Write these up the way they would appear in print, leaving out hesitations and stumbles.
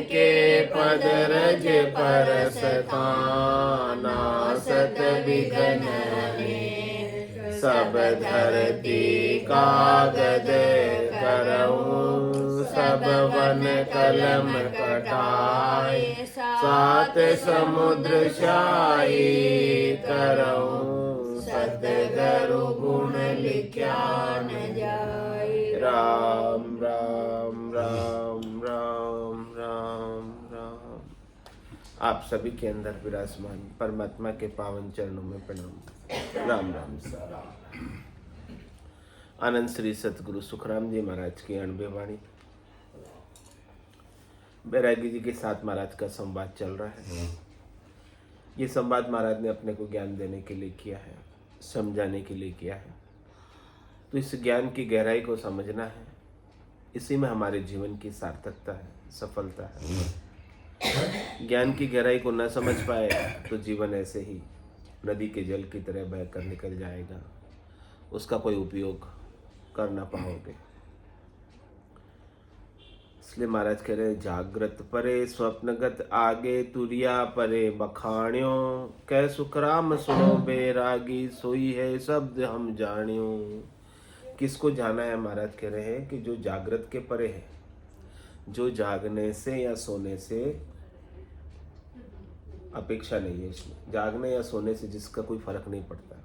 के पद रज परसताना सत विघ्न सब धरती कागद करऊं सब वन कलम कटाए सात समुद्र शाही करऊं सतगुरु गुण लिख्या न जाए। राम राम राम राम राम राम। आप सभी के अंदर विराजमान परमात्मा के पावन चरणों में प्रणाम। राम राम सारा। आनंद श्री सतगुरु सुखराम जी महाराज की 98 वाणी। बैरागी जी के साथ महाराज का संवाद चल रहा है। ये संवाद महाराज ने अपने को ज्ञान देने के लिए किया है, समझाने के लिए किया है। तो इस ज्ञान की गहराई को समझना है, इसी में हमारे जीवन की सार्थकता है, सफलता है। ज्ञान की गहराई को न समझ पाए तो जीवन ऐसे ही नदी के जल की तरह बहकर निकल जाएगा, उसका कोई उपयोग कर ना पाओगे। इसलिए महाराज कह रहे जागृत परे स्वप्नगत आगे तुरिया परे बखाण्यो कै सुखराम सुनो बैरागी सोई है शब्द हम जाण्यो। किसको जाना है? महाराज कह रहे हैं कि जो जागृत के परे है, जो जागने से या सोने से अपेक्षा नहीं है। इसमें जागने या सोने से जिसका कोई फर्क नहीं पड़ता।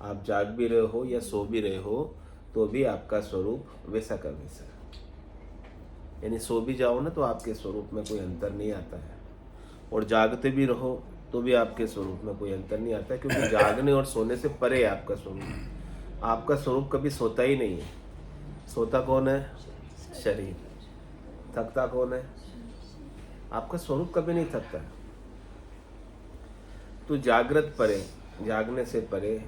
आप जाग भी रहे हो या सो भी रहे हो तो भी आपका स्वरूप वैसा का वैसा। यानी सो भी जाओ ना तो आपके स्वरूप में कोई अंतर नहीं आता है, और जागते भी रहो तो भी आपके स्वरूप में कोई अंतर नहीं आता है, क्योंकि जागने और सोने से परे है आपका स्वरूप। आपका स्वरूप कभी सोता ही नहीं है। सोता कौन है? शरीर। थकता कौन है? आपका स्वरूप कभी नहीं थकता। तो जागृत परे, जागने से परे।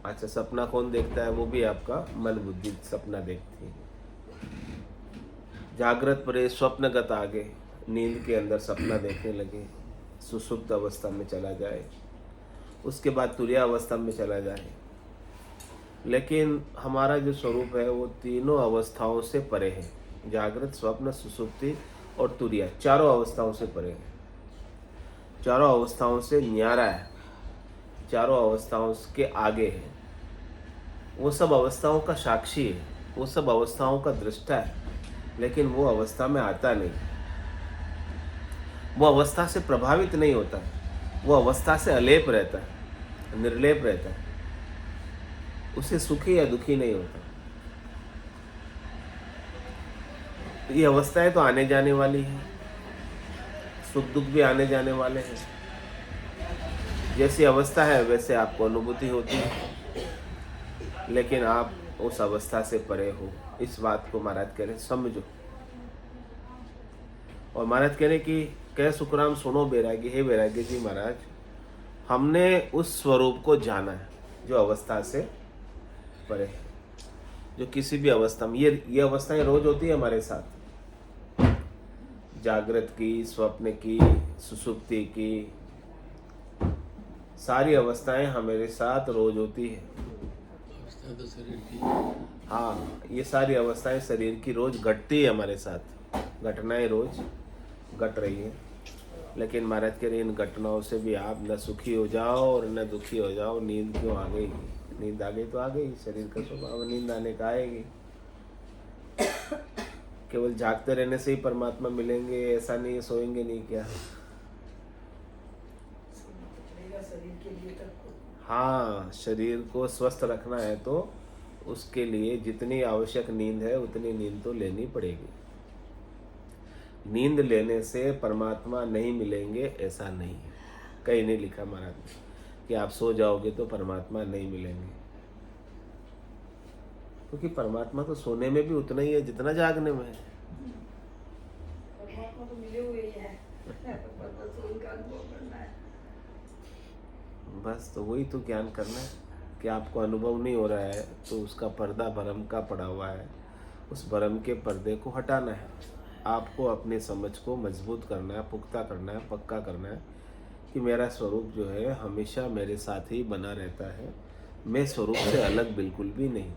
अच्छा, सपना कौन देखता है? वो भी आपका मन बुद्धि सपना देखती है। जागृत परे स्वप्नगत आगे, नींद के अंदर सपना देखने लगे, सुसुप्त अवस्था में चला जाए, उसके बाद तुरिया अवस्था में चला जाए। लेकिन हमारा जो स्वरूप है वो तीनों अवस्थाओं से परे है। जागृत, स्वप्न, सुसुप्ति और तुरिया, चारों अवस्थाओं से परे है। चारों अवस्थाओं से न्यारा है, चारों अवस्थाओं के आगे है। वो सब अवस्थाओं का साक्षी है, वो सब अवस्थाओं का दृष्टा है, लेकिन वो अवस्था में आता नहीं। वो अवस्था से प्रभावित नहीं होता है, वो अवस्था से अलेप रहता है, निर्लेप रहता है। उसे सुखी या दुखी नहीं होता। ये अवस्थाएं तो आने जाने वाली है, सुख दुख भी आने जाने वाले हैं। जैसी अवस्था है वैसे आपको अनुभूति होती है, लेकिन आप उस अवस्था से परे हो। इस बात को महाराज कह रहे समझो। और महाराज कह रहे कि कह सुखराम सुनो बैरागी। हे बैरागी जी महाराज, हमने उस स्वरूप को जाना है जो अवस्था से परे है, जो किसी भी अवस्था में, ये अवस्थाएं रोज होती है हमारे साथ। जागृत की, स्वप्न की, सुसुप्ति की, सारी अवस्थाएं हमारे साथ रोज होती है। तो शरीर की, हाँ, ये सारी अवस्थाएं शरीर की रोज घटती है हमारे साथ। घटनाएं रोज घट रही है, लेकिन महाराज कह रहे इन घटनाओं से भी आप न सुखी हो जाओ और न दुखी हो जाओ। नींद क्यों आ गई? नींद आ गई तो आ गई, शरीर का स्वभाव नींद आने का आएगी। केवल जागते रहने से ही परमात्मा मिलेंगे ऐसा नहीं है, सोएंगे नहीं क्या? हाँ, शरीर को स्वस्थ रखना है तो उसके लिए जितनी आवश्यक नींद है उतनी नींद तो लेनी पड़ेगी। नींद लेने से परमात्मा नहीं मिलेंगे ऐसा नहीं है। कहीं नहीं लिखा महाराज कि आप सो जाओगे तो परमात्मा नहीं मिलेंगे, क्योंकि परमात्मा तो सोने में भी उतना ही है जितना जागने में है। परमात्मा तो मिले हुए ही है, बस उनका अनुभव करना है। बस तो वही तो ज्ञान करना है कि आपको अनुभव नहीं हो रहा है तो उसका पर्दा भरम का पड़ा हुआ है, उस भरम के पर्दे को हटाना है। आपको अपनी समझ को मजबूत करना है, पुख्ता करना है, पक्का करना है कि मेरा स्वरूप जो है हमेशा मेरे साथ ही बना रहता है, मैं स्वरूप से अलग बिल्कुल भी नहीं।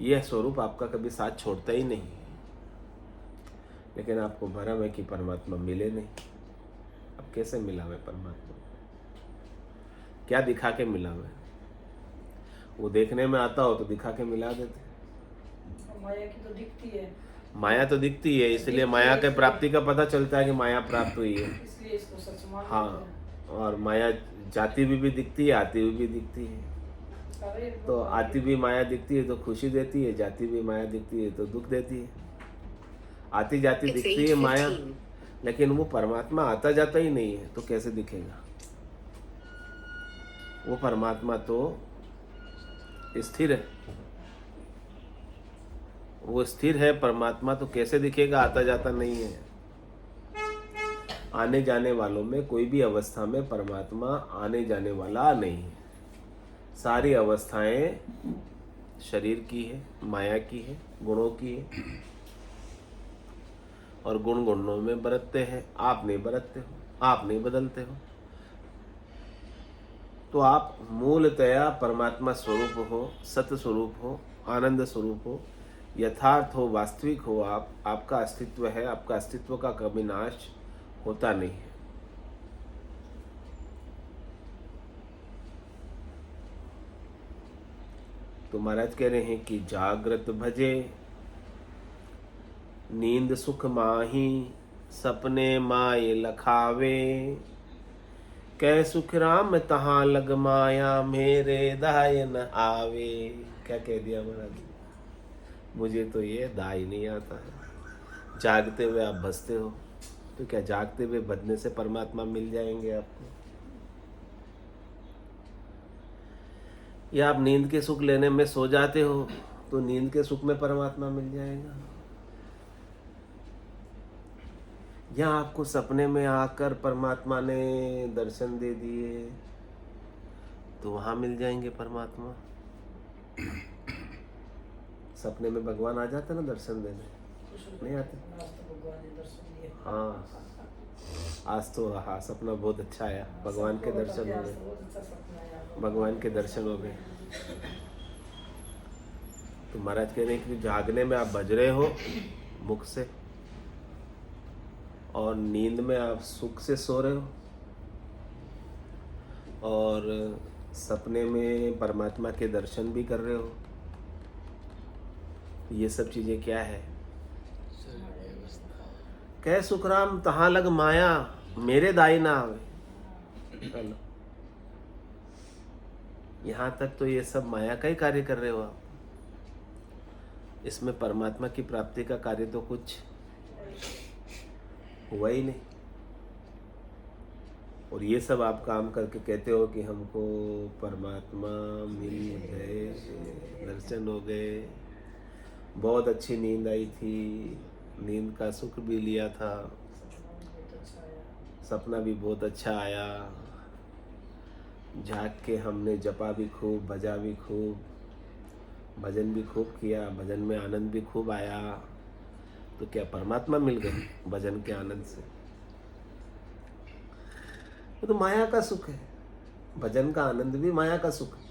यह स्वरूप आपका कभी साथ छोड़ता ही नहीं है। लेकिन आपको भरम है कि परमात्मा मिले नहीं। अब कैसे मिला मैं परमात्मा? क्या दिखा के मिला मैं? वो देखने में आता हो तो दिखा के मिला देते। माया की तो दिखती है, माया तो दिखती है, इसलिए माया के प्राप्ति का पता चलता है कि माया प्राप्त हुई है। इसलिए इसको सच मान लेते हाँ, और माया जाती हुई भी दिखती है, आती हुई भी दिखती है। हैं। अरे तो आती हुई माया दिखती है तो खुशी देती है, जाती हुई माया दिखती है तो दुख देती है। आती जाती दिखती है माया, लेकिन वो परमात्मा आता जाता ही नहीं है, तो कैसे दिखेगा? वो परमात्मा तो स्थिर है, वो स्थिर है परमात्मा, तो कैसे दिखेगा? आता जाता नहीं है। आने जाने वालों में कोई भी अवस्था में परमात्मा आने जाने वाला नहीं है। सारी अवस्थाएं शरीर की है, माया की है, गुणों की है, और गुण गुणों में बरतते हैं। आप नहीं बरतते हो, आप नहीं बदलते हो, तो आप मूलतया परमात्मा स्वरूप हो, सत्य स्वरूप हो, आनंद स्वरूप हो, यथार्थ हो, वास्तविक हो। आपका अस्तित्व है, आपका अस्तित्व का कभी नाश होता नहीं है। तो महाराज कह रहे हैं कि जागृत भजे नींद सुख माही, सपने माए लखावे, कै सुख राम तहाँ लग माया, मेरे दाय न आवे। क्या कह दिया महाराज? मुझे तो ये दाई नहीं आता है। जागते हुए आप बसते हो, तो क्या जागते हुए बजने से परमात्मा मिल जाएंगे आपको? या आप नींद के सुख लेने में सो जाते हो, तो नींद के सुख में परमात्मा मिल जाएगा? या आपको सपने में आकर परमात्मा ने दर्शन दे दिए, तो वहां मिल जाएंगे परमात्मा? सपने में भगवान आ जाते ना दर्शन देने, नहीं आते? आज तो भगवान ने दर्शन दिए। हाँ, आज तो हाँ सपना बहुत अच्छा आया, भगवान के दर्शन हो गए, बहुत अच्छा सपना आया। भगवान के दर्शन हो गए। तो महाराज कह रहे हैं कि जागने में आप बज रहे हो मुख से, और नींद में आप सुख से सो रहे हो, और सपने में परमात्मा के दर्शन भी कर रहे हो। ये सब चीजें क्या है? शरीर की अवस्था। कह सुखराम तहाँ लग माया, मेरे दाई ना आवे। हेलो, यहाँ तक तो ये सब माया का ही कार्य कर रहे हो आप। इसमें परमात्मा की प्राप्ति का कार्य तो कुछ हुआ ही नहीं। और ये सब आप काम करके कहते हो कि हमको परमात्मा मिल गए, दर्शन हो गए, बहुत अच्छी नींद आई थी, नींद का सुख भी लिया था, सपना भी बहुत अच्छा आया, जाग के हमने जपा भी खूब, भजा भी खूब, भजन भी खूब किया, भजन में आनंद भी खूब आया। तो क्या परमात्मा मिल गए भजन के आनंद से? वो तो माया का सुख है। भजन का आनंद भी माया का सुख है,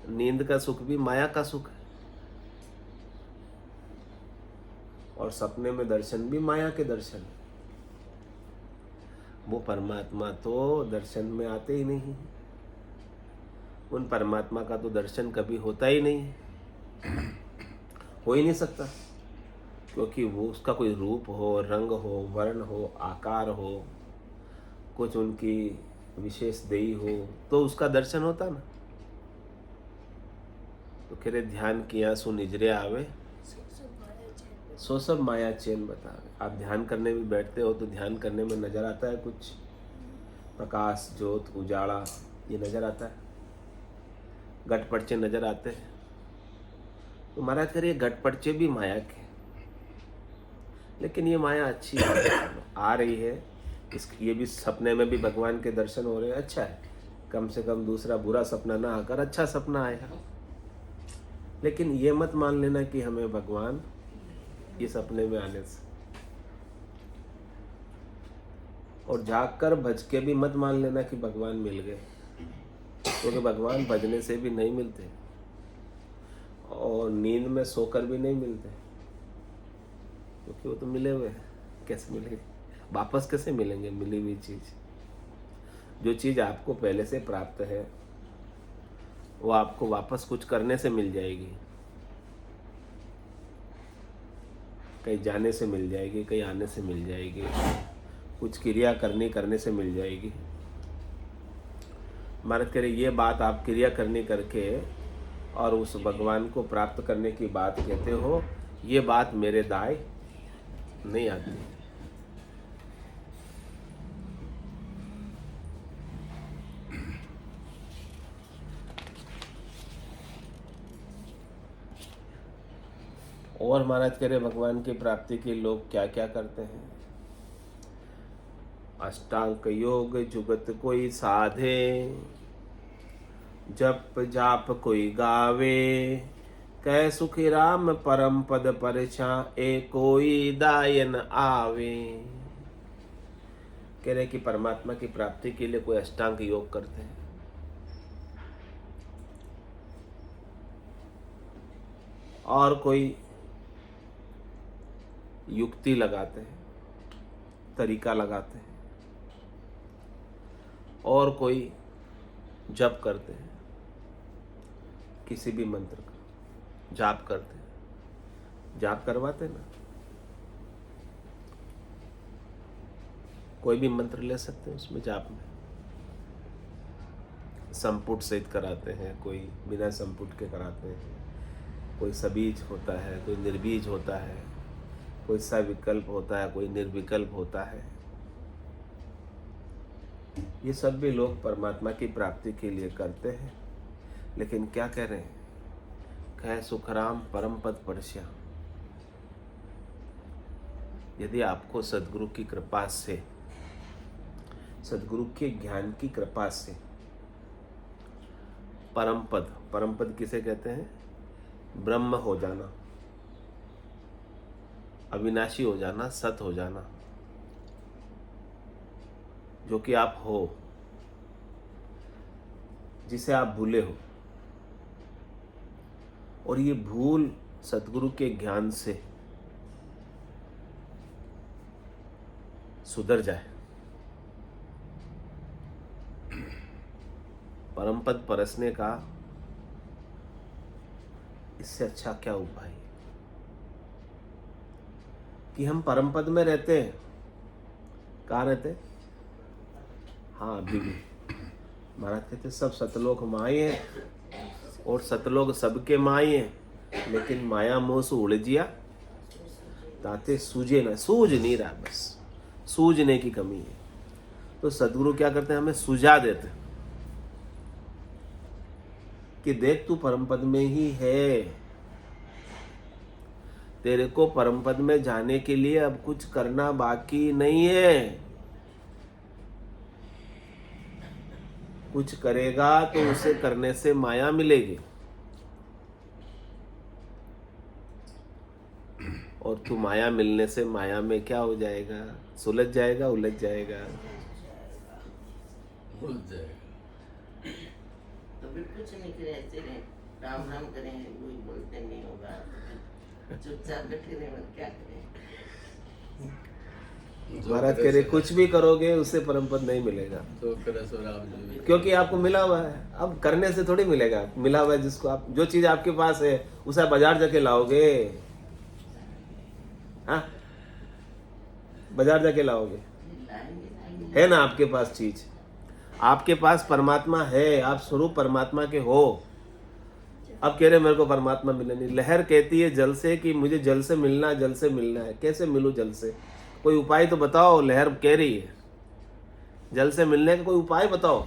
नींद का सुख भी माया का सुख है, और सपने में दर्शन भी माया के दर्शन है। वो परमात्मा तो दर्शन में आते ही नहीं, उन परमात्मा का तो दर्शन कभी होता ही नहीं है, हो ही नहीं सकता, क्योंकि वो उसका कोई रूप हो, रंग हो, वर्ण हो, आकार हो, कुछ उनकी विशेष देही हो, तो उसका दर्शन होता ना। तो कह रहे ध्यान किया सो निजरे आवे, सो सब माया चैन बतावे। आप ध्यान करने भी बैठते हो तो ध्यान करने में नजर आता है कुछ प्रकाश, ज्योत, उजाला, ये नजर आता है, गटपड़चे नजर आते हैं। तो महाराज करिए गटपड़चे भी माया के, लेकिन ये माया अच्छी आ रही है, ये भी सपने में भी भगवान के दर्शन हो रहे हैं, अच्छा है, कम से कम दूसरा बुरा सपना ना आकर अच्छा सपना आया। लेकिन ये मत मान लेना कि हमें भगवान ये सपने में आने से, और जागकर भज के भी मत मान लेना कि भगवान मिल गए, क्योंकि भगवान भजने से भी नहीं मिलते, और नींद में सोकर भी नहीं मिलते, क्योंकि वो तो मिले हुए हैं। कैसे मिलेंगे, वापस कैसे मिलेंगे मिली हुई चीज? जो चीज आपको पहले से प्राप्त है वो आपको वापस कुछ करने से मिल जाएगी, कहीं जाने से मिल जाएगी, कहीं आने से मिल जाएगी, कुछ क्रिया करने से मिल जाएगी। महाराज कह रहे ये बात आप क्रिया करने करके और उस भगवान को प्राप्त करने की बात कहते हो, ये बात मेरे दाय नहीं आती। और महाराज कह रहे भगवान की प्राप्ति के लोग क्या क्या करते हैं। अष्टांग योग जुगत कोई साधे, जप जाप कोई गावे, कह सुखी राम परम पद परछा, ए कोई दायन आवे। कह रहे कि परमात्मा की प्राप्ति के लिए कोई अष्टांग योग करते हैं, और कोई युक्ति लगाते हैं, तरीका लगाते हैं, और कोई जप करते हैं, किसी भी मंत्र का जाप करते हैं। जाप करवाते ना, कोई भी मंत्र ले सकते हैं उसमें जाप में, संपुट सहित कराते हैं, कोई बिना संपुट के कराते हैं, कोई सबीज होता है, कोई निर्बीज होता है, कोई सविकल्प होता है, कोई निर्विकल्प होता है। ये सब भी लोग परमात्मा की प्राप्ति के लिए करते हैं। लेकिन क्या कह रहे हैं, कह सुखराम परम पद परस्या। यदि आपको सदगुरु की कृपा से, सदगुरु के ज्ञान की कृपा से परम पद किसे कहते हैं? ब्रह्म हो जाना, अविनाशी हो जाना, सत हो जाना, जो कि आप हो, जिसे आप भूले हो, और ये भूल सद्गुरु के ज्ञान से सुधर जाए। परम पद परसने का इससे अच्छा क्या उपाय है कि हम परम पद में रहते हैं। कहाँ रहते हैं? हाँ, अभी भी महाराज कहते सब सतलोक माई है, और सतलोक सबके माई है, लेकिन माया मोह से उलझिया ताते सूझे ना, सूझ नहीं रहा, बस सूझने की कमी है। तो सदगुरु क्या करते हैं, हमें सुझा देते हैं कि देख तू परम पद में ही है, तेरे को परम पद में जाने के लिए अब कुछ करना बाकी नहीं है। कुछ करेगा तो उसे करने से माया मिलेगी, और तू माया मिलने से माया में क्या हो जाएगा? सुलझ जाएगा, उलझ जाएगा, भूल जाएगा। तो भी कुछ नहीं करे, ऐसे रहे, राम राम करें, कोई बोलते नहीं होगा, चुपचाप बैठे रहे, क्या करें। महाराज कह रहे कुछ भी करोगे उससे परम पद नहीं मिलेगा, तो करे सो राम जी। क्योंकि आपको मिला हुआ है। अब करने से थोड़ी मिलेगा, मिला हुआ है जिसको आप, जो चीज आपके पास है उसे आप बाजार जाके लाओगे। हाँ, बाजार जाके लाओगे, है ना आपके पास चीज, आपके पास परमात्मा है, आप स्वरूप परमात्मा के हो। अब कह रहे मेरे को परमात्मा मिले नहीं। लहर कहती है जल से कि मुझे जल से मिलना है, जल से मिलना है। कैसे मिलूं जल से? कोई उपाय तो बताओ। लहर कह रही है जल से मिलने का कोई उपाय बताओ।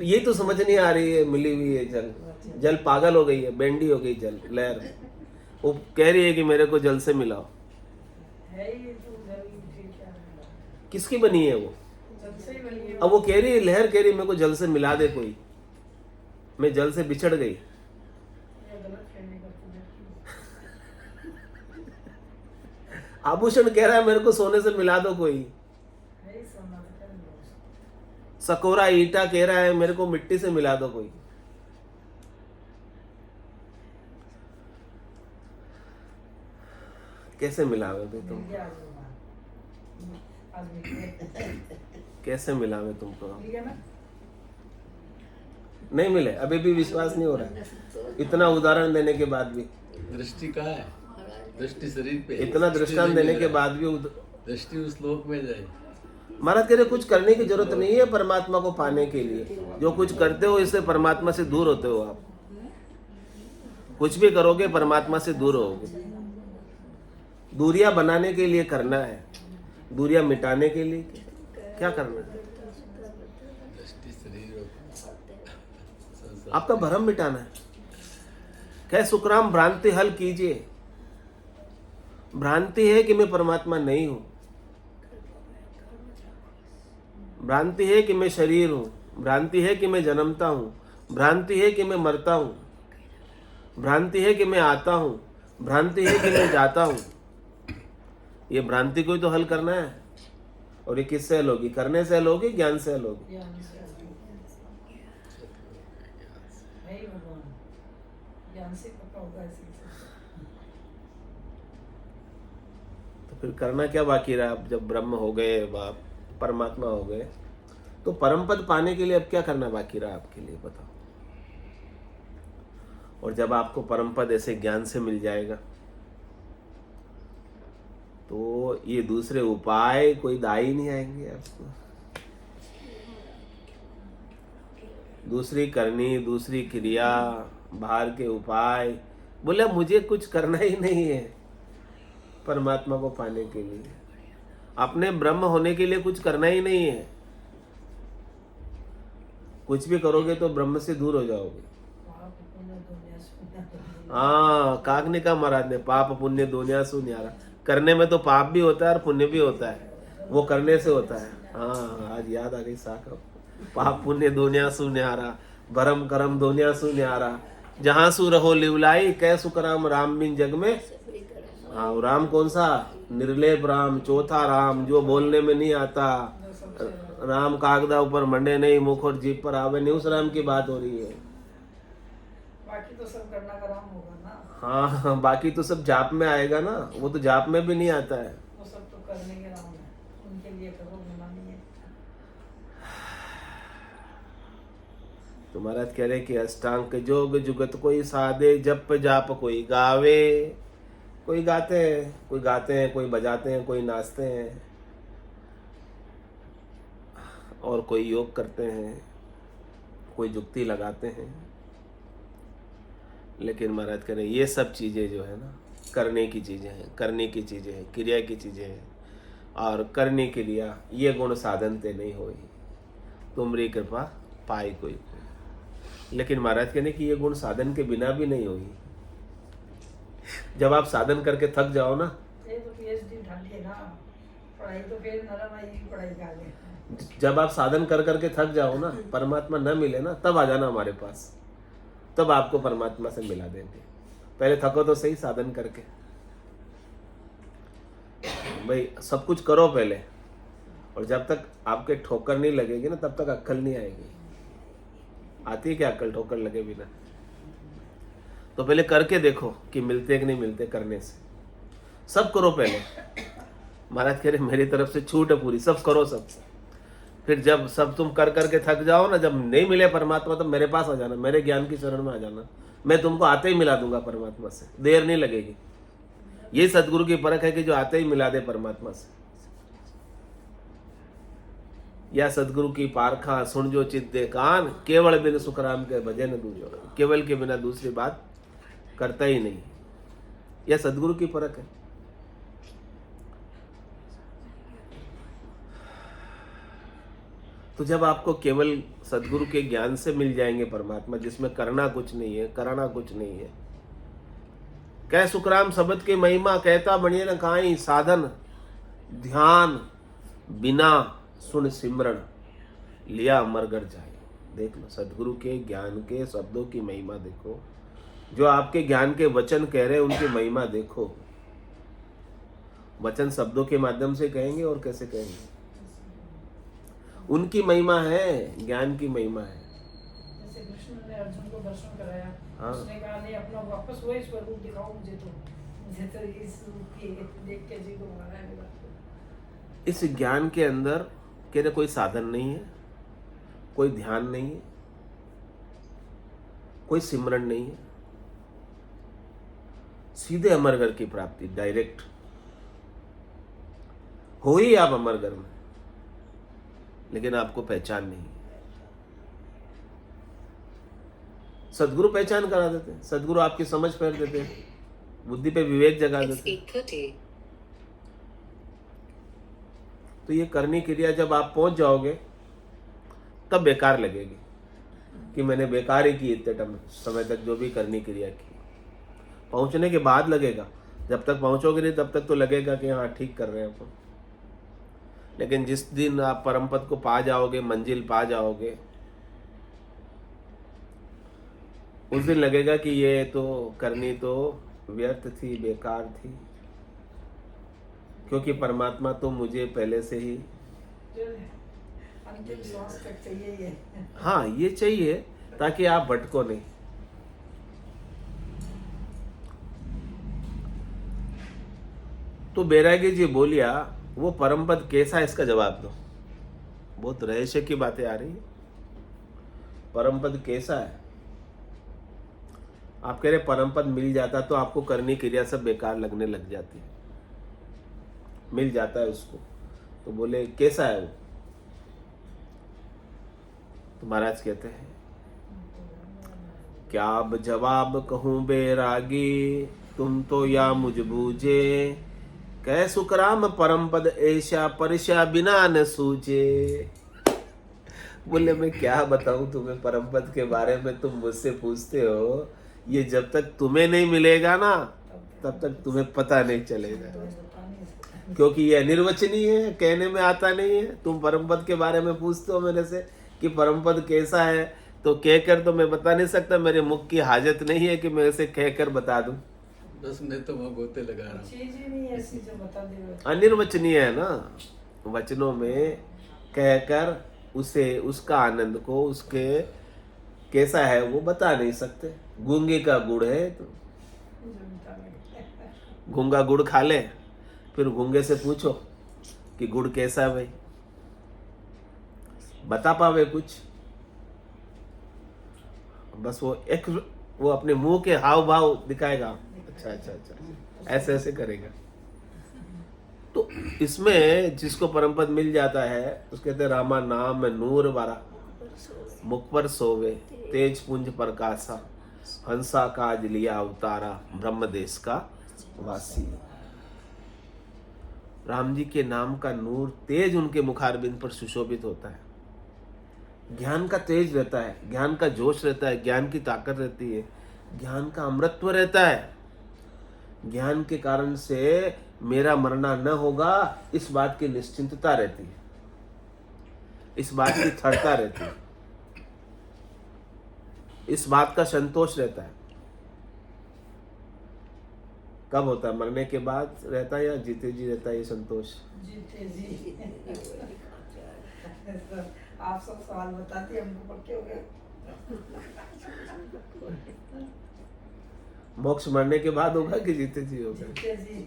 ये तो समझ नहीं आ रही है, मिली हुई है जल, जल पागल हो गई है, बैंडी हो गई जल, लहर वो कह रही है कि मेरे को जल से मिलाओ। किसकी बनी है वो? अब वो कह रही है, लहर कह रही है मेरे को जल से मिला दे कोई, मैं जल से बिछड़ गई। आभूषण कह रहा है मेरे को सोने से मिला दो कोई। सकोरा ईटा कह रहा है मेरे को मिट्टी से मिला दो कोई। कैसे मिलावे थे तुम? मिल गया आज भगवान, आज मिल गया। कैसे मिलावे तुमको? मिल गया ना? नहीं मिले, अभी भी विश्वास नहीं हो रहा, इतना उदाहरण देने के बाद भी, दृष्टि कहाँ है? दृष्टि शरीर पे, इतना दृष्टांत देने के बाद भी दृष्टि उस लोक में जाए। महाराज कह रहे कुछ करने की जरूरत नहीं है परमात्मा को पाने के लिए। जो कुछ करते हो इससे परमात्मा से दूर होते हो आप। कुछ भी करोगे परमात्मा से दूर होगे। दूरियां बनाने के लिए करना है, दूरियां मिटाने के लिए क्या करना है? दृष्टि शरीर और संसार। आपका भ्रम मिटाना है। क्या सुखराम भ्रांति हल कीजिए। भ्रांति है कि मैं परमात्मा नहीं हूं, भ्रांति है कि मैं शरीर हूं, भ्रांति है कि मैं जन्मता हूं, भ्रांति है कि मैं मरता हूं, भ्रांति है कि मैं आता हूं, भ्रांति है कि मैं जाता हूं। ये भ्रांति को ही तो हल करना है। और ये किससे हल होगी? करने से हल होगी, ज्ञान से हल होगी। ज्ञान से नहीं भगवान, ज्ञान से पक्का होगा ऐसे। तो फिर करना क्या बाकी रहा? अब जब ब्रह्म हो गए, आप परमात्मा हो गए, तो परम पद पाने के लिए अब क्या करना बाकी रहा आपके लिए? बताओ। और जब आपको परम पद ऐसे ज्ञान से मिल जाएगा तो ये दूसरे उपाय कोई दाई नहीं आएंगे आपको। दूसरी करनी, दूसरी क्रिया, बाहर के उपाय, बोले मुझे कुछ करना ही नहीं है परमात्मा को पाने के लिए। अपने ब्रह्म होने के लिए कुछ करना ही नहीं है। कुछ भी करोगे तो ब्रह्म से दूर हो जाओगे। हाँ, कागनिका महाराज ने पाप पुण्य दोनिया सु न्यारा। करने में तो पाप भी होता है और पुण्य भी होता है, वो करने से होता है। हाँ, आज याद आ गई साख। पाप पुण्य दोनिया सु न्यारा, भरम करम दोनिया सु न्यारा। जहाँ सु रहो लिवलाई, कै सुकराम राम बिन जग में। हाँ, राम कौन सा? निर्लेप राम, चौथा राम, जो बोलने में नहीं आता। राम कागदा ऊपर मंडे नहीं, मुख और जीभ पर आवे नहीं, उस राम की बात हो रही है। बाकी तो सब करना का राम होगा ना। हाँ, बाकी तो सब जाप में आएगा ना, वो तो जाप में भी नहीं आता है। वो सब तो करने के राम है, उनके लिए करो, मना नहीं है। तो महाराज कह रहे कि अष्टांग जोग जुगत कोई साधे, जप जाप कोई गावे। कोई गाते हैं, कोई बजाते हैं, कोई नाचते हैं, और कोई योग करते हैं, कोई जुक्ति लगाते हैं। लेकिन महाराज कह रहे ये सब चीज़ें जो है ना, करने की चीज़ें हैं, करने की चीज़ें हैं, क्रिया की चीज़ें हैं। और करने की क्रिया ये गुण साधन ते नहीं होई, तुमरी कृपा पाई कोई कोई। लेकिन महाराज कहने कि ये गुण साधन के बिना भी नहीं होगी। जब आप साधन करके थक जाओ ना, ये तो पीएचडी ढालिए ना, पढ़ाई तो फिर नरम आएगी, पढ़ाई का आगे। जब आप साधन कर करके थक जाओ ना, परमात्मा न मिले ना, तब आ जाना हमारे पास, तब आपको परमात्मा से मिला देंगे। पहले थको तो सही साधन करके। भाई सब कुछ करो पहले, और जब तक आपके ठोकर नहीं लगेगी ना, तब तक अक्कल नहीं आएगी। आती है क्या अक्कल ठोकर लगे बिना? तो पहले करके देखो कि मिलते कि नहीं मिलते। करने से सब करो पहले। महाराज कह रहे मेरी तरफ से छूट है पूरी, सब करो सब। फिर जब सब तुम कर करके थक जाओ ना, जब नहीं मिले परमात्मा, तो मेरे पास आ जाना, मेरे ज्ञान की शरण में आ जाना। मैं तुमको आते ही मिला दूंगा परमात्मा से, देर नहीं लगेगी। ये सदगुरु की परख है कि जो आते ही मिला दे परमात्मा से। या सदगुरु की पारखा सुन जो चित दे कान, केवल बिन सुखराम के भजन दूजो। केवल के बिना दूसरी बात करता ही नहीं। यह सदगुरु की परख है। तो जब आपको केवल सदगुरु के ज्ञान से मिल जाएंगे परमात्मा, जिसमें करना कुछ नहीं है, कराना कुछ नहीं है। कह सुखराम शब्द की महिमा, कहता बनिए न काई साधन, ध्यान बिना सुन सिमरन, लिया अमरगढ़ जाए। देख लो सदगुरु के ज्ञान के शब्दों की महिमा देखो, जो आपके ज्ञान के वचन कह रहे हैं उनकी महिमा देखो। वचन शब्दों के माध्यम से कहेंगे और कैसे कहेंगे? उनकी महिमा है, ज्ञान की महिमा है। जैसे कृष्ण ने अर्जुन को दर्शन कराया, हाँ। उसने कहा नहीं अपना वापस वही स्वरूप दिखाओ मुझे, तो मुझे तो ये सूख के देख के जी को मारा है मेरा। इस ज्ञान के अंदर के कोई साधन नहीं है, कोई ध्यान नहीं है, कोई सिमरन नहीं है, सीधे अमरगर की प्राप्ति डायरेक्ट। हो ही आप अमरगर में, लेकिन आपको पहचान नहीं है। सदगुरु पहचान करा देते हैं, सदगुरु आपकी समझ फेर देते हैं, बुद्धि पे विवेक जगा देते हैं। तो ये करनी क्रिया जब आप पहुंच जाओगे तब बेकार लगेगी कि मैंने बेकार ही की इतने समय तक जो भी करनी क्रिया की। पहुंचने के बाद लगेगा, जब तक पहुंचोगे नहीं तब तक तो लगेगा कि हाँ ठीक कर रहे हैं अपन। लेकिन जिस दिन आप परम पद को पा जाओगे, मंजिल पा जाओगे, उस दिन लगेगा कि ये तो करनी तो व्यर्थ थी, बेकार थी, क्योंकि परमात्मा तो मुझे पहले से ही, अंतिम श्वास तक चाहिए ये। हाँ ये चाहिए ताकि आप भटको नहीं। तो बैरागी जी बोलिया वो परम पद कैसा है, इसका जवाब दो। बहुत रहस्य की बातें आ रही है। परम पद कैसा है? आप कह रहे परम पद मिल जाता तो आपको करनी क्रिया सब बेकार लगने लग जाती है। मिल जाता है उसको, तो बोले कैसा है वो? तो महाराज कहते हैं क्या अब जवाब कहूं बैरागी, तुम तो या मुझ बूझे, कह सुखराम परम पद ऐसा परिशा बिना न सूझे। बोले मैं क्या बताऊं तुम्हें परम पद के बारे में, तुम मुझसे पूछते हो, ये जब तक तुम्हें नहीं मिलेगा ना तब तक तुम्हें पता नहीं चलेगा, क्योंकि ये अनिर्वचनीय है, कहने में आता नहीं है। तुम परम पद के बारे में पूछते हो मेरे से कि परम पद कैसा है, तो कहकर तो मैं बता नहीं सकता, मेरे मुख की हाजत नहीं है कि मैं इसे कहकर बता दूं। बस मैं तो वहाँ गोते लगा रहा हूँ। चीज ही नहीं ऐसी जो बता दे। अनिर्वचनीय है ना, वचनों में कहकर उसे, उसका आनंद को, उसके कैसा है वो बता नहीं सकते। गूंगे का गुड़ है तो गूंगा गुड़ खा ले, फिर गूंगे से पूछो कि गुड़ कैसा है भाई, बता पावे कुछ? बस वो अपने मुंह के हाव भाव दिखाएगा, अच्छा अच्छा अच्छा ऐसे ऐसे करेगा। तो इसमें जिसको परम पद मिल जाता है उसके कहते रामा नाम नूर बारा, मुख पर सोवे तेज पुंज प्रकाशा, हंसा काज लिया अवतारा, ब्रह्म देश का वासी। राम जी के नाम का नूर तेज उनके मुखारबिंद पर सुशोभित होता है। ज्ञान का तेज रहता है, ज्ञान का जोश रहता है, ज्ञान की ताकत रहती है, ज्ञान का अमृतत्व रहता है। ज्ञान के कारण से मेरा मरना न होगा इस बात की निश्चिंतता रहती है, इस बात की दृढ़ता रहती है, इस बात का संतोष रहता है। कब होता है? मरने के बाद रहता है या जीते जी रहता है ये संतोष? जीते जी। आप सब सवाल बताते हमको पक्के हो गए। मोक्ष मरने के बाद होगा कि जीते जी होगा? जीते जी।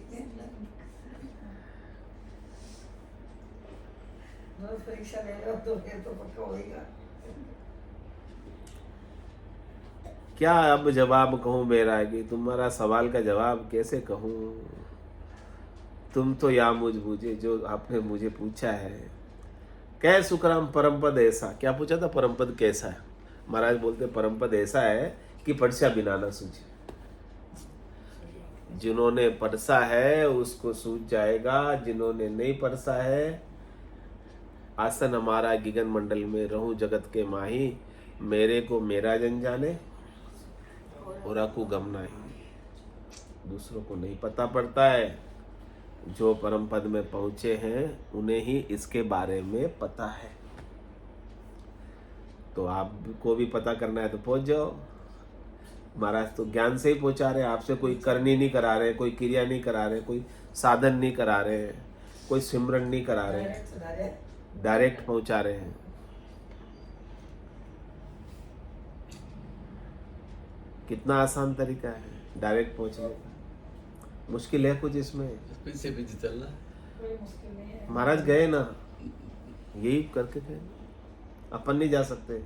रोज परीक्षा ले लो तो फिर तो पक्का होएगा। क्या अब जवाब कहूँ बैरागी, तुम्हारा सवाल का जवाब कैसे कहूँ? तुम तो या मुझ बूझे, जो आपने मुझे पूछा है। कह सुखराम परम पद ऐसा, क्या पूछा था? परम पद कैसा है? महाराज बोलते परम पद ऐसा है कि परसा बिना ना सूझे। जिन्होंने परसा है उसको सूझ जाएगा, जिन्होंने नहीं परसा है, आसन हमारा गिगन मंडल में रहूं जगत के माही, मेरे को मेरा जन जाने और आकू गम नहीं। दूसरों को नहीं पता पड़ता है, जो परम पद में पहुंचे हैं उन्हें ही इसके बारे में पता है। तो आपको भी पता करना है तो पहुंच जाओ। महाराज तो ज्ञान से ही पहुंचा रहे हैं, आपसे कोई करनी नहीं करा रहे, कोई क्रिया नहीं करा रहे, कोई साधन नहीं करा रहे, कोई सिमरन नहीं करा रहे, डायरेक्ट पहुंचा रहे हैं। कितना आसान तरीका है डायरेक्ट पहुंचने का। मुश्किल है कुछ इसमें? पीछे पीछे चल रहा है। कोई मुश्किल नहीं है। महाराज गए ना, यही करके गए, अपन नहीं जा सकते।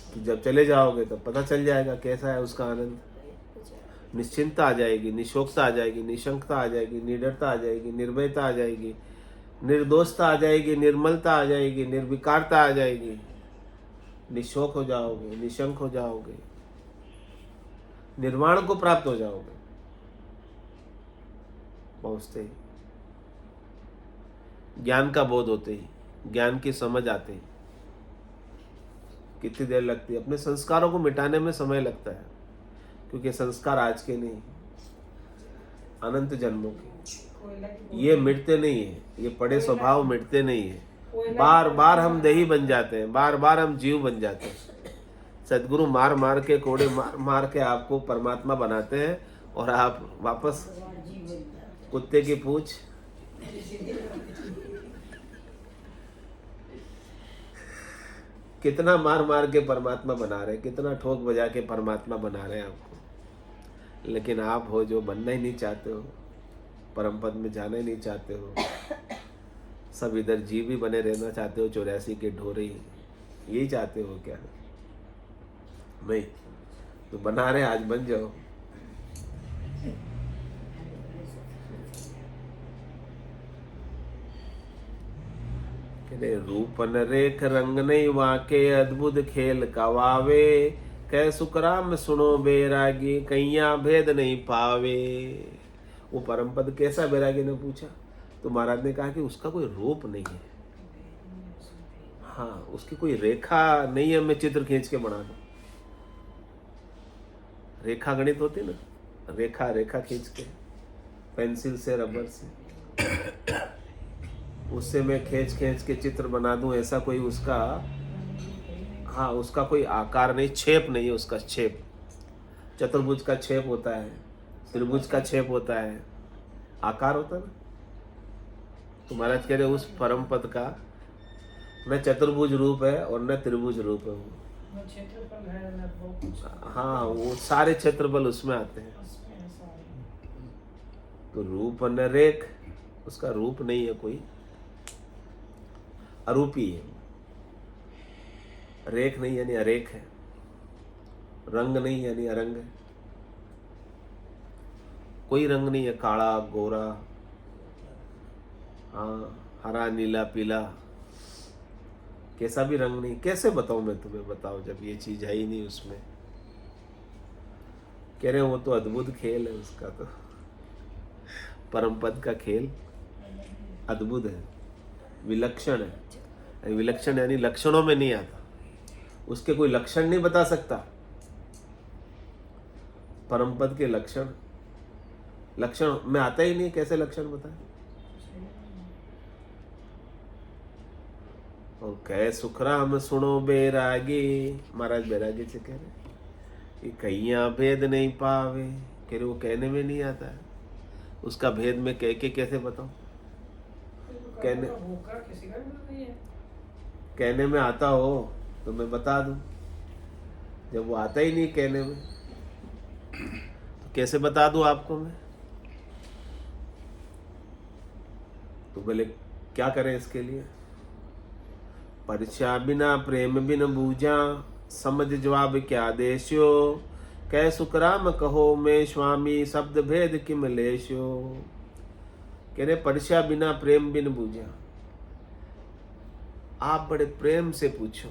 कि जब चले जाओगे तो पता चल जाएगा कैसा है उसका आनंद। निश्चिंतता आ जाएगी, निशोकता आ जाएगी, निशंकता आ जाएगी, निडरता आ जाएगी, निर्भयता आ जाएगी, निर्दोषता आ जाएगी, निर्मलता आ जाएगी, निर्विकारता आ जाएगी। निशोक हो जाओगे, निशंक हो जाओगे, निर्वाण को प्राप्त हो जाओगे पहुंचते ही। ज्ञान का बोध होते ही, ज्ञान की समझ आते ही। कितनी देर लगती है? अपने संस्कारों को मिटाने में समय लगता है, क्योंकि संस्कार आज के नहीं, अनंत जन्मों के। कोयला की ये मिटते नहीं है, ये पड़े स्वभाव मिटते नहीं है। कोयला बार बार हम देही बन जाते हैं, बार बार हम जीव बन जाते हैं। सदगुरु मार मार के, कोड़े मार मार के आपको परमात्मा बनाते हैं, और आप वापस कुत्ते की पूंछ। कितना मार मार के परमात्मा बना रहे हैं, कितना ठोक बजा के परमात्मा बना रहे हैं आपको। लेकिन आप हो जो बनना ही नहीं चाहते हो, परम पद में जाना ही नहीं चाहते हो, सब इधर जीव ही बने रहना चाहते हो, 84 के ढोरे ही। यही चाहते हो क्या? नहीं तो बना रहे, आज बन जाओ। रूप न रेख रंग नहीं वाके, अद्भुत खेल कवावे, कह सुकराम सुनो बैरागी, कैया भेद नहीं पावे। वो परम पद कैसा, बैरागी ने पूछा। तो महाराज ने कहा कि उसका कोई रूप नहीं है, हाँ उसकी कोई रेखा नहीं है, मैं चित्र खींच के बना दूं। रेखा गणित होती ना, रेखा रेखा खींच के पेंसिल से, रबर से, उससे मैं खींच खींच के चित्र बना दूं, ऐसा कोई उसका, हाँ उसका कोई आकार नहीं, छेप नहीं है उसका। छेप, चतुर्भुज का छेप होता है, त्रिभुज का छेप होता है, आकार होता है ना। तो महाराज कह रहे उस परम पद का न चतुर्भुज रूप है और न त्रिभुज रूप है वो। वो क्षेत्रफल है ना, वो कुछ हाँ वो सारे क्षेत्रफल उसमें आते हैं। उसमें है सारे। तो रूप न रेख, उसका रूप नहीं है कोई, अरूपी है। रेख नहीं यानी अरेख है, रंग नहीं यानी अरंग है। कोई रंग नहीं है, काला गोरा, हाँ हरा नीला पीला, कैसा भी रंग नहीं। कैसे बताऊं मैं तुम्हें, बताओ जब ये चीज है ही नहीं उसमें। कह रहे वो तो अद्भुत खेल है उसका, तो परम पद का खेल अद्भुत है, विलक्षण है। विलक्षण यानी लक्षणों में नहीं आता, उसके कोई लक्षण नहीं बता सकता। परम पद के लक्षण, लक्षण में आता ही नहीं, कैसे लक्षण बताए। और कह सुखराम सुनो बैरागी, महाराज बैरागी से कह रहे कि कैया भेद नहीं पावे। कह रहे वो कहने में नहीं आता है, उसका भेद में कह के कैसे बताऊं। कहने किसी का भी नहीं है। कहने में आता हो तो मैं बता दूं, जब वो आता ही नहीं कहने में तो कैसे बता दूं आपको मैं। तो बोले क्या करें इसके लिए। परिचय बिना प्रेम बिन बूझा, समझ जवाब क्या देश्यो। कह सुखराम कहो मैं स्वामी, शब्द भेद किम लेश्यो। कह रहे परिचय बिना प्रेम बिन बूझा, आप बड़े प्रेम से पूछो,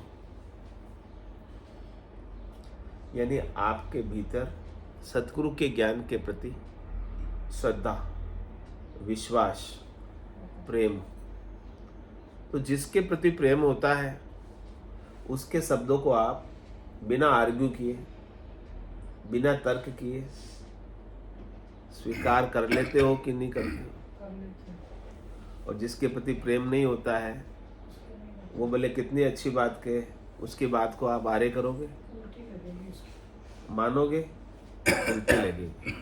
यानी आपके भीतर सतगुरु के ज्ञान के प्रति श्रद्धा, विश्वास, प्रेम। तो जिसके प्रति प्रेम होता है उसके शब्दों को आप बिना आर्ग्यू किए, बिना तर्क किए स्वीकार कर लेते हो कि नहीं करते हो। कर लेते हैं। और जिसके प्रति प्रेम नहीं होता है वो भले कितनी अच्छी बात कहे, उसकी बात को आप आरे करोगे, उल्टी लगेगी उसको। मानोगे, उल्टी लगेगी,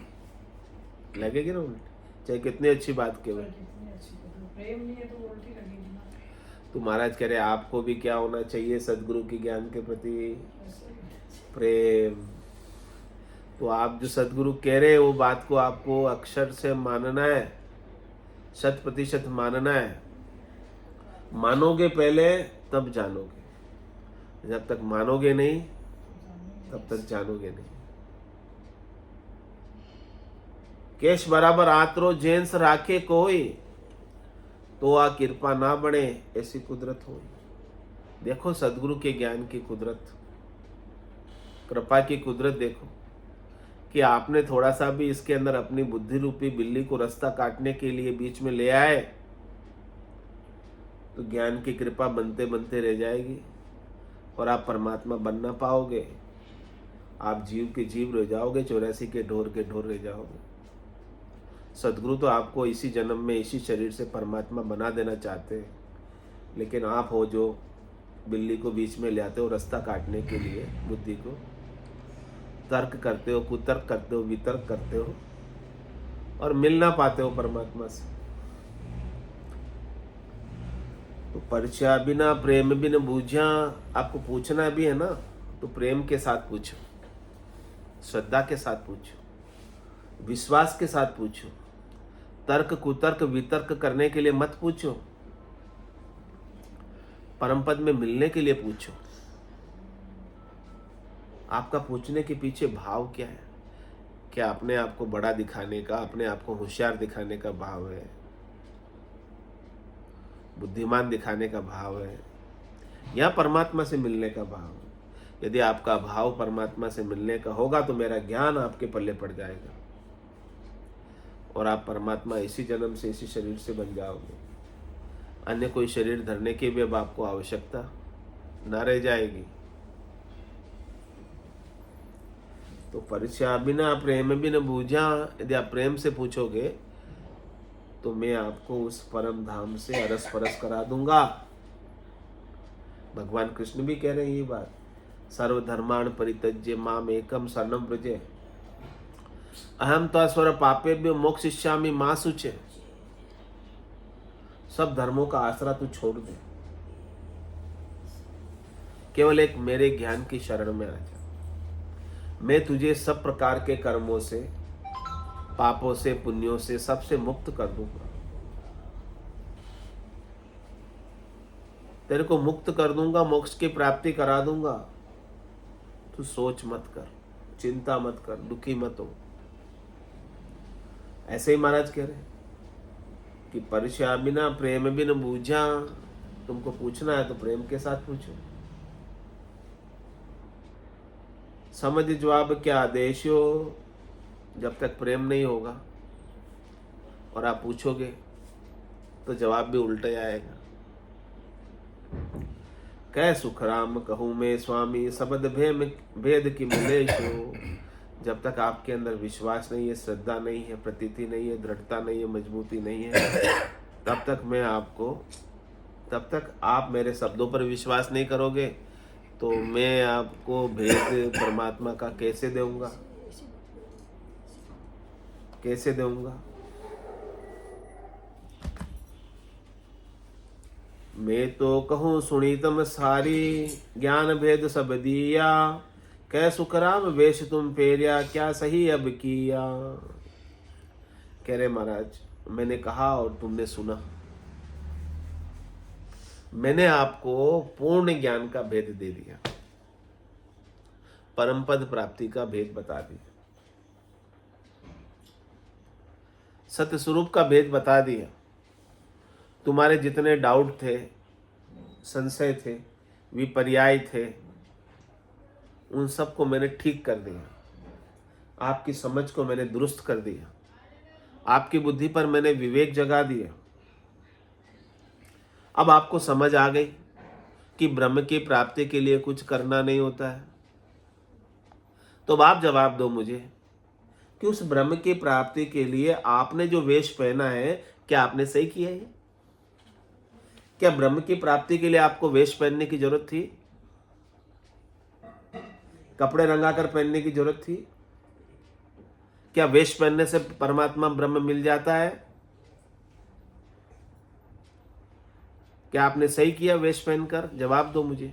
लगेगी ना उल्टी, चाहे कितनी अच्छी बात कहे। कितनी अच्छी बात है। प्रेम नहीं है तो वो उल्टी लगेगी ना। तो महाराज कह रहे आपको भी क्या होना चाहिए, सदगुरु के ज्ञान के प्रति ऐसे ही। प्रेम। तो आप जो सदगुरु कह रहे हैं वो बात को आपको अक्षर से मानना है, 100% मानना है। मानोगे पहले तब जानोगे, जब तक मानोगे नहीं तब तक जानोगे नहीं। केश बराबर आतरो जेंस राखे कोई, तो आ कृपा ना बने ऐसी कुदरत हो। देखो सदगुरु के ज्ञान की कुदरत, कृपा की कुदरत देखो कि आपने थोड़ा सा भी इसके अंदर अपनी बुद्धि रूपी बिल्ली को रास्ता काटने के लिए बीच में ले आए तो ज्ञान की कृपा बनते बनते रह जाएगी और आप परमात्मा बन ना पाओगे। आप जीव के जीव रह जाओगे, 84 के ढोर रह जाओगे। सदगुरु तो आपको इसी जन्म में इसी शरीर से परमात्मा बना देना चाहते हैं, लेकिन आप हो जो बिल्ली को बीच में ले आते हो रास्ता काटने के लिए, बुद्धि को तर्क करते हो, कुतर्क करते हो, वितर्क करते हो और मिल ना पाते हो परमात्मा से। तो परिचय बिना प्रेम बिन बूझा, आपको पूछना भी है ना तो प्रेम के साथ पूछो, श्रद्धा के साथ पूछो, विश्वास के साथ पूछो। तर्क कुतर्क वितर्क करने के लिए मत पूछो, परम पद में मिलने के लिए पूछो। आपका पूछने के पीछे भाव क्या है? क्या अपने आप को बड़ा दिखाने का, अपने आप को होशियार दिखाने का भाव है, बुद्धिमान दिखाने का भाव है, या परमात्मा से मिलने का भाव है? यदि आपका भाव परमात्मा से मिलने का होगा तो मेरा ज्ञान आपके पल्ले पड़ जाएगा और आप परमात्मा इसी जन्म से इसी शरीर से बन जाओगे। अन्य कोई शरीर धरने की भी अब आपको आवश्यकता ना रह जाएगी। तो परिचय बिना प्रेम बिन बूझा, यदि आप प्रेम से पूछोगे तो मैं आपको उस परम धाम से अरस परस करा दूंगा। भगवान कृष्ण भी कह रहे हैं ये बात, सर्वधर्मान् परित्यज्य माम एकम शरणं व्रज अहम त्वस्वर पापेभ्यो मोक्षयिष्यामि मा शुचे। सब धर्मों का आसरा तू छोड़ दे, केवल एक मेरे ज्ञान की शरण में आ जा। मैं तुझे सब प्रकार के कर्मों से, पापों से, पुण्यों से, सबसे मुक्त कर दूंगा। तेरे को मुक्त कर दूंगा, मोक्ष की प्राप्ति करा दूंगा। तू सोच मत कर, चिंता मत कर, दुखी मत हो। ऐसे ही महाराज कह रहे कि परिचय बिना प्रेम बिन बूझा। तुमको पूछना है तो प्रेम के साथ पूछो। समझ जवाब क्या आदेश हो, जब तक प्रेम नहीं होगा और आप पूछोगे तो जवाब भी उल्टा आएगा। कह सुखराम कहूँ मैं स्वामी, शब्द भेद की मिलेशो। जब तक आपके अंदर विश्वास नहीं है, श्रद्धा नहीं है, प्रतीति नहीं है, दृढ़ता नहीं है, मजबूती नहीं है, तब तक आप मेरे शब्दों पर विश्वास नहीं करोगे तो मैं आपको भेद परमात्मा का कैसे दूंगा, कैसे दूंगा? मैं तो कहूँ सुनी तम सारी, ज्ञान भेद सब दिया। कह सुखराम वेश तुम फेरिया, क्या सही अब किया। कह रहे महाराज मैंने कहा और तुमने सुना। मैंने आपको पूर्ण ज्ञान का भेद दे दिया, परम पद प्राप्ति का भेद बता दिया, सत्य स्वरूप का भेद बता दिया। तुम्हारे जितने डाउट थे, संशय थे, विपर्याय थे, उन सबको मैंने ठीक कर दिया। आपकी समझ को मैंने दुरुस्त कर दिया, आपकी बुद्धि पर मैंने विवेक जगा दिया। अब आपको समझ आ गई कि ब्रह्म की प्राप्ति के लिए कुछ करना नहीं होता है। तो अब आप जवाब दो मुझे कि उस ब्रह्म की प्राप्ति के लिए आपने जो वेश पहना है, क्या आपने सही किया है? क्या ब्रह्म की प्राप्ति के लिए आपको वेश पहनने की जरूरत थी? कपड़े रंगाकर पहनने की जरूरत थी? क्या वेश पहनने से परमात्मा ब्रह्म मिल जाता है? क्या आपने सही किया वेश पहनकर? जवाब दो मुझे।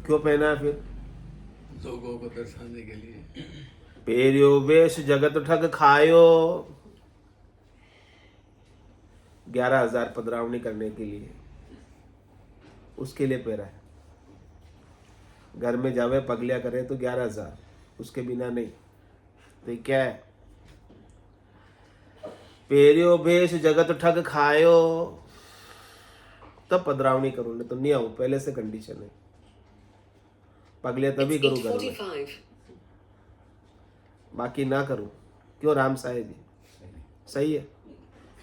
क्यों पहना है फिर? लोगों को दर्शाने के लिए। पेरियो वेश जगत ठग खायो, 11,000 पधरावनी करने के लिए, उसके लिए पहरा है। घर में जावे पगलिया करे तो 11,000, उसके बिना नहीं। तो ये क्या है? पेरियो भेष जगत ठग खायो, तब पधरावनी करूँ, नहीं तो नहीं आऊं। पहले से कंडीशन है, पगलिया तभी करूँ घर में, बाकी ना करूं। क्यों राम साहेब जी? सही है।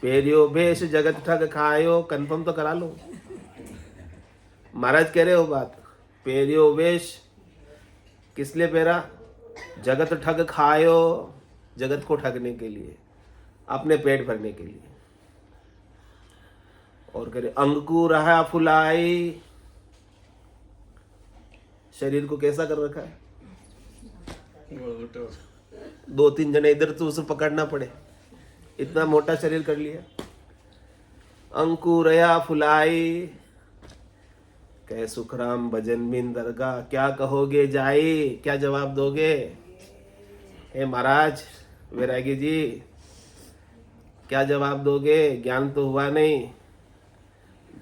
पेरियो भेष जगत ठग खायो, कंफर्म तो करा लो। महाराज कह रहे हो बात। पेरियो वेश किस लिए पहरा? जगत ठग खायो, जगत को ठगने के लिए, अपने पेट भरने के लिए। और कह रहे अंगकू रहा फुलाई, शरीर को कैसा कर रखा है? मोटा। 2-3 जने इधर तो उसे पकड़ना पड़े, इतना मोटा शरीर कर लिया। अंकुरया फुलाई, कहे सुखराम भजन बिन दरगाह, क्या कहोगे जाई? क्या जवाब दोगे? हे महाराज वैरागी जी, क्या जवाब दोगे? ज्ञान तो हुआ नहीं,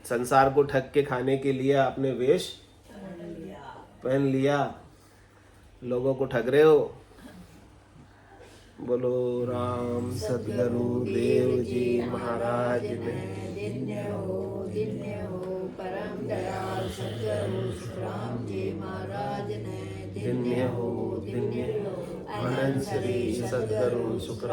संसार को ठग के खाने के लिए आपने वेश पहन लिया, लोगों को ठग रहे हो। बोलो राम सदगुरु देव जी महाराज ने। दिन्य हो परम दयाल सद्गुरु सुखराम जी महाराज ने। धन्य हो, धन्य हो, अनंत श्री सदगुरु सुखराम